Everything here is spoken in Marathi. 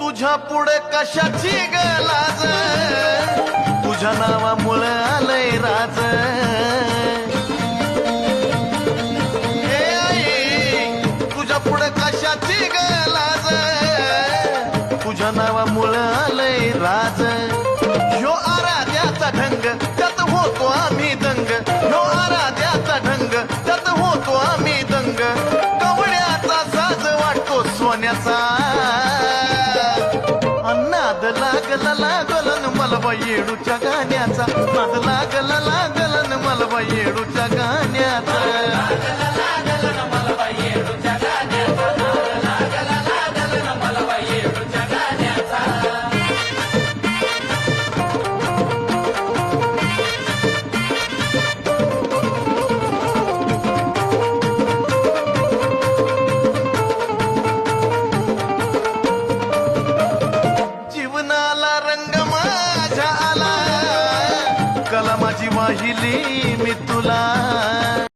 तुझ्या पुढे कशाची गलाज, तुझ्या नावामुळे आलंय राज. हे आई, तुझ्या पुढे कशाची गलाज, तुझ्या नावामुळे आलंय राज. ह्यो आराध्याचा ढंग त्यात होतो आम्ही दंग, ह्यो आराध्याचा ढंग त्यात होतो आम्ही दंग. कवड्याचा साज वाटतो सोन्याचा, नाद लागला लागलन मला येडूच्या गाण्याचा, नाद लागला लागलन मला येडूच्या गाण्याचा. जीवनाला रंग माझ्या आला, कला माझी वाहिली मी तुला.